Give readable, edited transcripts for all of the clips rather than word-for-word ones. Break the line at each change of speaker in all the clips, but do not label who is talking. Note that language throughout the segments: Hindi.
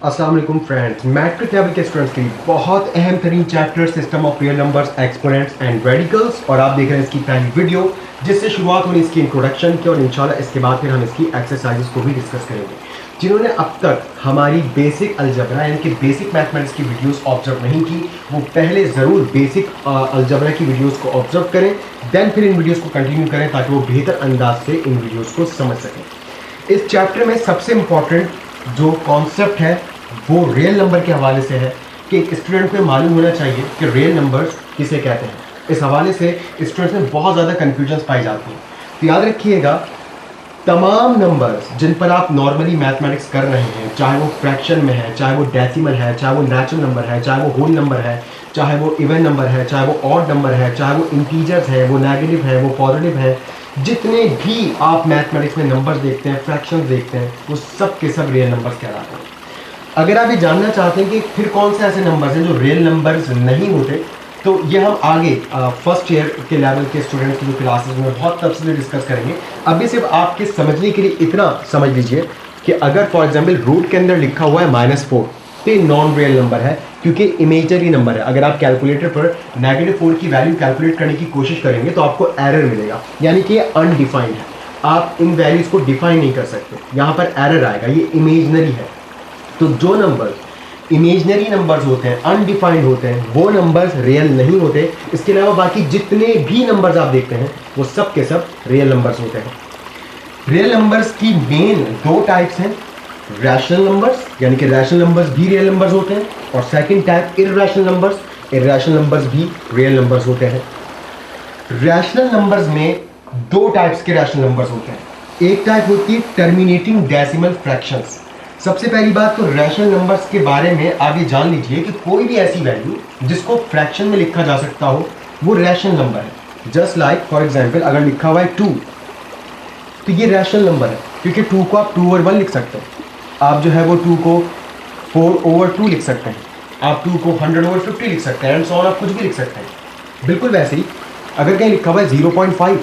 अस्सलाम वालेकुम फ्रेंड्स, मैट्रिक लेवल के स्टूडेंट्स के लिए बहुत अहम तरीन chapter system of real numbers, exponents and radicals, और आप देख रहे हैं इसकी पहली वीडियो जिससे शुरुआत होनी इसकी इंट्रोडक्शन की, और इंशाल्लाह इसके बाद फिर हम इसकी एक्सरसाइजेस को भी डिस्कस करेंगे। जिन्होंने अब तक हमारी बेसिक अलजबरा यानी कि बेसिक मैथमेटिक्स की वीडियोस ऑब्जर्व नहीं की, वो पहले ज़रूर बेसिक अलजबरा की वीडियोस को ऑब्जर्व करें, देन फिर इन वीडियोस को कंटिन्यू करें ताकि वो बेहतर अंदाज से इन वीडियोस को समझ सकें। इस चैप्टर में सबसे इम्पॉर्टेंट जो कॉन्सेप्ट है वो रियल नंबर के हवाले से है कि एक स्टूडेंट को मालूम होना चाहिए कि रियल नंबर्स किसे कहते हैं। इस हवाले से स्टूडेंट्स में बहुत ज़्यादा कन्फ्यूजन्स पाई जाती हैं। तो याद रखिएगा, तमाम नंबर्स जिन पर आप नॉर्मली मैथमेटिक्स कर रहे हैं, चाहे वो फ्रैक्शन में है, चाहे वो डेसिमल है, चाहे वो नेचुरल नंबर है, चाहे वो होल नंबर है, चाहे वो इवन नंबर है, चाहे वो ऑड नंबर है, चाहे वो इंटीजर्स है, वो नेगेटिव है, वो पॉजिटिव है, जितने भी आप मैथमेटिक्स में नंबर्स देखते हैं, फ्रैक्शंस देखते हैं, वो सब के सब रियल नंबर्स कहलाते हैं। अगर आप ये जानना चाहते हैं कि फिर कौन से ऐसे नंबर्स हैं जो रियल नंबर्स नहीं होते, तो ये हम आगे फर्स्ट ईयर के लेवल के स्टूडेंट्स की जो क्लासेस में बहुत तफसील डिस्कस करेंगे। अभी सिर्फ आपके समझने के लिए इतना समझ लीजिए कि अगर फॉर एग्जांपल रूट के अंदर लिखा हुआ है -4, तो ये नॉन रियल नंबर है क्योंकि इमेजरी नंबर है। अगर आप कैलकुलेटर पर -4 की वैल्यू कैलकुलेट करने की कोशिश करेंगे तो आपको एरर मिलेगा, यानी कि ये अनडिफाइंड है, आप इन वैल्यूज़ को डिफाइन नहीं कर सकते, यहाँ पर एरर आएगा, ये इमेजनरी है। तो जो नंबर इमेजनरी नंबर्स होते हैं, अनडिफाइंड होते हैं, वो नंबर्स रियल नहीं होते। इसके अलावा बाकी जितने भी नंबर्स आप देखते हैं वो सब के सब रियल नंबर्स होते हैं। रियल नंबर्स की मेन दो टाइप्स हैं, रैशनल नंबर्स यानी कि रैशनल नंबर्स भी रियल नंबर्स होते हैं, और second type irrational numbers, irrational numbers भी रियल नंबर्स होते हैं। रैशनल नंबर्स में दो टाइप्स के रैशनल नंबर्स होते हैं। एक टाइप होती है टर्मिनेटिंग डेसिमल फ्रैक्शंस। सबसे पहली बात तो रैशनल नंबर्स के बारे में आप ये जान लीजिए कि कोई भी ऐसी वैल्यू जिसको फ्रैक्शन में लिखा जा सकता हो वो रैशनल नंबर है। जस्ट लाइक फॉर एग्जांपल अगर लिखा हुआ है 2, तो ये रैशनल नंबर है क्योंकि 2 को आप 2/1 लिख सकते हैं, आप जो है वो 2 को 4/2 लिख सकते हैं, आप 2 को 100/50 लिख सकते हैं, एंड सो ऑन, आप कुछ भी लिख सकते हैं। बिल्कुल वैसे ही अगर कहीं लिखा हुआ है 0.5,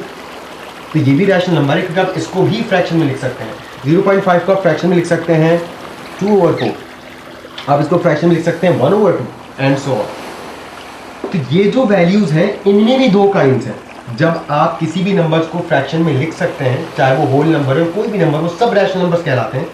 तो ये भी रैशनल नंबर है क्योंकि आप इसको भी फ्रैक्शन में लिख सकते हैं। 0.5 को आप फ्रैक्शन में लिख सकते हैं 2/4, आप इसको फ्रैक्शन में लिख सकते हैं 1/2, एंड सो ऑन। तो ये जो वैल्यूज़ हैं इनमें भी दो काइंड्स हैं। जब आप किसी भी नंबर्स को फ्रैक्शन में लिख सकते हैं, चाहे वो होल नंबर हो, कोई भी नंबर, वो सब रैशनल नंबर्स कहलाते हैं।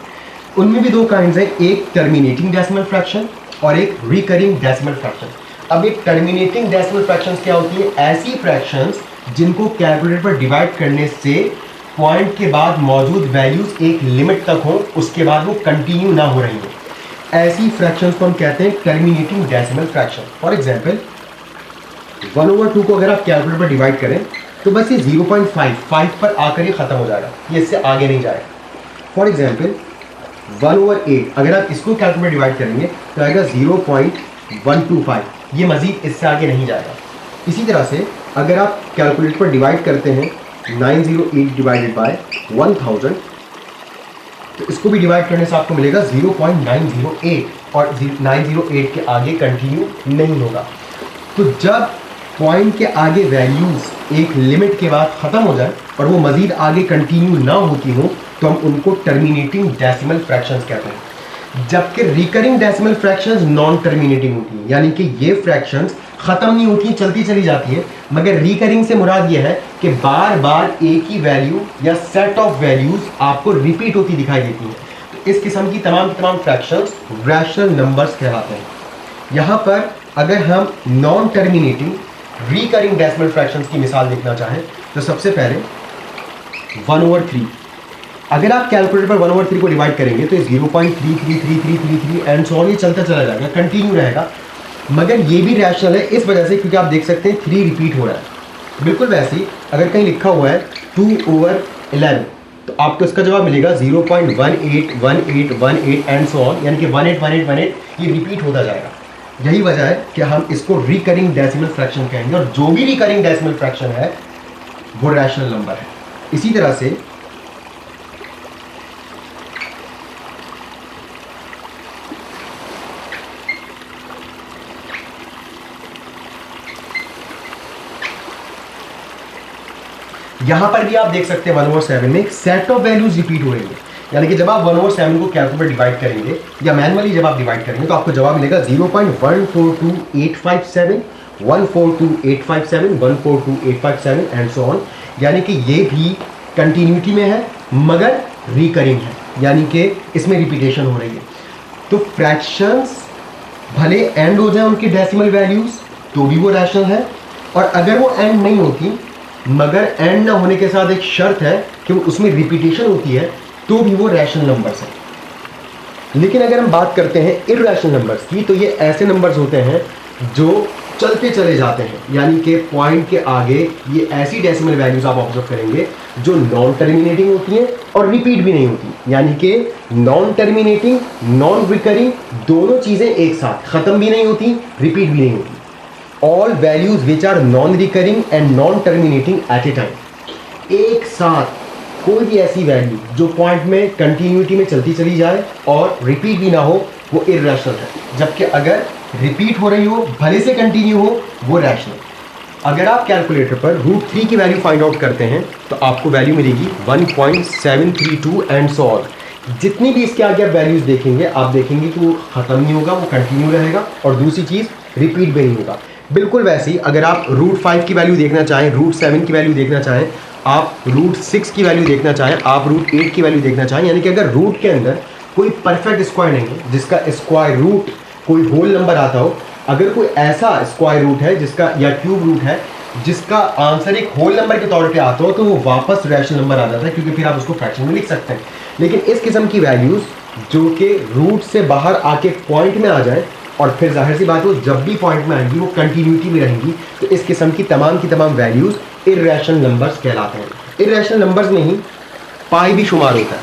उनमें भी दो काइंड्स हैं, एक टर्मिनेटिंग डेसिमल फ्रैक्शन और एक रिकरिंग डेसिमल फ्रैक्शन। अब एक टर्मिनेटिंग डेसिमल फ्रैक्शंस क्या होती है? ऐसी फ्रैक्शंस जिनको कैलकुलेटर पर डिवाइड करने से पॉइंट के बाद मौजूद वैल्यूज एक लिमिट तक हो, उसके बाद वो कंटिन्यू ना हो रही हो, ऐसी फ्रैक्शंस को हम कहते हैं terminating decimal fraction. For example 1/2 को अगर आप कैलकुलेटर पर डिवाइड करें तो बस ये 0.5 पर आकर ही ख़त्म हो जाएगा, ये इससे आगे नहीं जाएगा। फॉर एग्जांपल 1/8 अगर आप इसको कैलकुलेटर पर डिवाइड करेंगे तो आएगा 0.125, ये मज़ीद इससे आगे नहीं जाएगा। इसी तरह से अगर आप कैलकुलेटर पर डिवाइड करते हैं 908 डिवाइडेड बाय 1000, तो इसको भी डिवाइड करने से आपको मिलेगा 0.908, और 908 के आगे कंटिन्यू नहीं होगा। तो जब पॉइंट के आगे वैल्यूज़ एक लिमिट के बाद ख़त्म हो जाए और वो मज़ीद आगे कंटिन्यू ना होती हो, तो हम उनको टर्मिनेटिंग डेसिमल फ्रैक्शंस कहते हैं। जबकि recurring decimal fractions non terminating होती हैं, यानी कि ये फ्रैक्शंस ख़त्म नहीं होती, चलती चली जाती है, मगर रिकरिंग से मुराद ये है कि बार बार एक ही वैल्यू या सेट ऑफ वैल्यूज़ आपको रिपीट होती दिखाई देती हैं। तो इस किस्म की तमाम फ्रैक्शंस रैशनल नंबर्स कहलाते हैं। यहाँ पर अगर हम non terminating recurring decimal fractions की मिसाल देखना चाहें तो सबसे पहले 1/3, अगर आप कैलकुलेटर पर 1/3 को डिवाइड करेंगे तो 0.33333 एंड सो ऑन, ये चलता चला जाएगा, कंटिन्यू रहेगा। मगर ये भी रैशनल है इस वजह से क्योंकि आप देख सकते हैं 3 रिपीट हो रहा है। बिल्कुल वैसे ही अगर कहीं लिखा हुआ है 2/11, तो आपको इसका जवाब मिलेगा 0.181818 एंड सो ऑन, यानी कि 181818 ये रिपीट होता जाएगा। यही वजह है कि हम इसको रिकरिंग डेसिमल फ्रैक्शन कहेंगे, और जो भी रिकरिंग डेसिमल फ्रैक्शन है वो रैशनल नंबर है। इसी तरह से यहां पर भी आप देख सकते हैं 1/7 में एक सेट ऑफ वैल्यूज रिपीट हो रही है, यानी कि जब आप 1/7 को कैलकुलेटर पर डिवाइड करेंगे या मैनुअली जब आप डिवाइड करेंगे तो आपको जवाब मिलेगा 0.142857, 142857, 142857 एंड सो ऑन। यानी कि ये भी कंटिन्यूटी में है मगर रिकरिंग है, यानी कि इसमें रिपीटेशन हो रही है। तो फ्रैक्शंस भले एंड हो जाए उनकी डेसिमल वैल्यूज तो भी वो रैशनल है, और अगर वो एंड नहीं होती मगर एंड ना होने के साथ एक शर्त है कि वो उसमें रिपीटेशन होती है तो भी वो रैशनल नंबर्स हैं। लेकिन अगर हम बात करते हैं इर्रेशनल नंबर्स की तो ये ऐसे नंबर्स होते हैं जो चलते चले जाते हैं, यानी कि पॉइंट के आगे ये ऐसी डेसिमल वैल्यूज आप ऑब्जर्व करेंगे जो नॉन टर्मिनेटिंग होती हैं और रिपीट भी नहीं होती, यानी कि नॉन टर्मिनेटिंग नॉन रिकरिंग दोनों चीज़ें एक साथ, ख़त्म भी नहीं होती रिपीट भी नहीं होती। All values which are non recurring and non terminating at a time, एक साथ कोई भी ऐसी वैल्यू जो पॉइंट में कंटिन्यूटी में चलती चली जाए और रिपीट भी ना हो वो इर्रेशनल है, जबकि अगर रिपीट हो रही हो भले से कंटिन्यू हो वो रैशनल। अगर आप कैलकुलेटर पर √3 की वैल्यू फाइंड आउट करते हैं तो आपको वैल्यू मिलेगी 1.732 एंड सो ऑन। जितनी भी इसके आगे आप वैल्यूज देखेंगे आप देखेंगे कि वो ख़त्म नहीं होगा, वो कंटिन्यू रहेगा, और दूसरी चीज़ रिपीट भी नहीं होगा। बिल्कुल वैसे ही अगर आप √5 की वैल्यू देखना चाहें, √7 की वैल्यू देखना चाहें, आप √6 की वैल्यू देखना चाहें, आप √8 की वैल्यू देखना चाहें, यानी कि अगर रूट के अंदर कोई परफेक्ट स्क्वायर नहीं है जिसका स्क्वायर रूट कोई होल नंबर आता हो, अगर कोई ऐसा स्क्वायर रूट है जिसका या क्यूब रूट है जिसका आंसर एक होल नंबर के तौर पे आता हो तो वो वापस रैशनल नंबर आ जाता है, क्योंकि फिर आप उसको फ्रैक्शन में लिख सकते हैं। लेकिन इस किस्म की वैल्यूज़ जो कि रूट से बाहर आके पॉइंट में आ जाए और फिर जाहिर सी बात हो जब भी पॉइंट में आएंगी वो कंटिन्यूटी में रहेंगी, तो इस किस्म की तमाम वैल्यूज़ इर्रेशनल नंबर्स कहलाते हैं। इर्रेशनल नंबर्स में ही पाई भी शुमार होता है।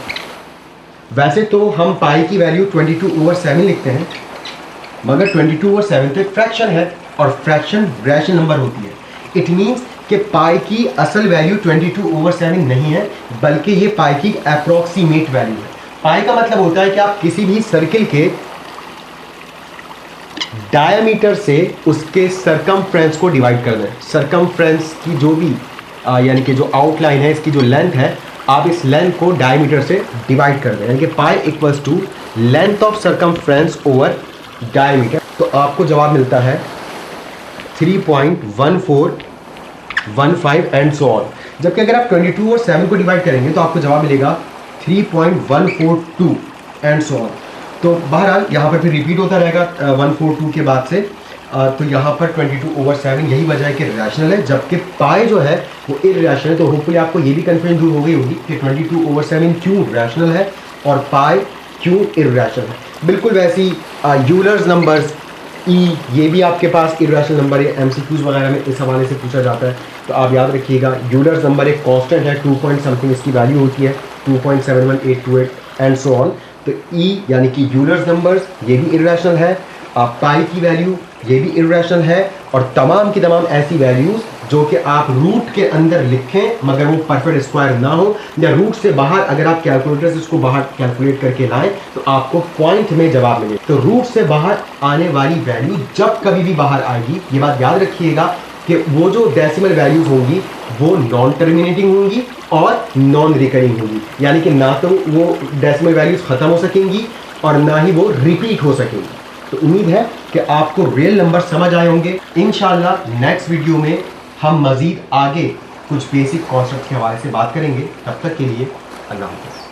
वैसे तो हम पाई की वैल्यू 22/7 लिखते हैं, मगर 22/7 तो एक फ्रैक्शन है और फ्रैक्शन रैशनल नंबर होती है। इट मीन्स कि पाई की असल वैल्यू 22/7 नहीं है, बल्कि ये पाई की अप्रॉक्सीमेट वैल्यू है। पाई का मतलब होता है कि आप किसी भी सर्किल के डायमीटर से उसके सरकमफ्रेंस को डिवाइड कर दें। सरकमफ्रेंस की जो भी यानी कि जो आउटलाइन है, इसकी जो लेंथ है, आप इस लेंथ को डायमीटर से डिवाइड कर दें, यानी कि pi equals to length of circumference over diameter. तो आपको जवाब मिलता है 3.1415 एंड सो ऑन। जबकि अगर आप 22/7 को डिवाइड करेंगे तो आपको जवाब मिलेगा 3.142 एंड सो ऑन। तो बहरहाल यहाँ पर फिर रिपीट होता रहेगा 142 के बाद से। तो यहाँ पर 22/7 यही वजह है कि रैशनल है, जबकि पाई जो है वो इर्रेशनल है। तो होपफुली आपको ये भी कन्फ्यूजन दूर हो गई होगी कि 22/7 क्यों रैशनल है और पाई क्यों इर्रेशनल है। बिल्कुल वैसी यूलर्स नंबर्स ई, ये भी आपके पास इर्रेशनल नंबर है, MCQs वगैरह में इस हवाले से पूछा जाता है। तो आप याद रखिएगा यूलर्स नंबर एक कांस्टेंट है, 2 पॉइंट समथिंग इसकी वैल्यू होती है, 2.71828 एंड सो ऑन। तो ई यानी कि यूलर्स नंबर्स ये भी इर्रेशनल है, पाई की वैल्यू ये भी इर्रेशनल है, और तमाम की तमाम ऐसी वैल्यूज़ जो कि आप रूट के अंदर लिखें मगर वो परफेक्ट स्क्वायर ना हो, या रूट से बाहर अगर आप कैलकुलेटर से इसको बाहर कैलकुलेट करके लाएं तो आपको पॉइंट में जवाब मिले। तो रूट से बाहर आने वाली वैल्यू जब कभी भी बाहर आएगी, ये बात याद रखिएगा कि वो जो डेसिमल वैल्यूज़ होंगी वो नॉन टर्मिनेटिंग होंगी और नॉन रिकरिंग होंगी, यानी कि ना तो वो डेसिमल वैल्यूज़ ख़त्म हो सकेंगी और ना ही वो रिपीट हो सकेंगी। तो उम्मीद है कि आपको रियल नंबर समझ आए होंगे। इंशाल्लाह नेक्स्ट वीडियो में हम मज़ीद आगे कुछ बेसिक कॉन्सेप्ट के हवाले से बात करेंगे। तब तक के लिए अल्लाह हाफ़िज़।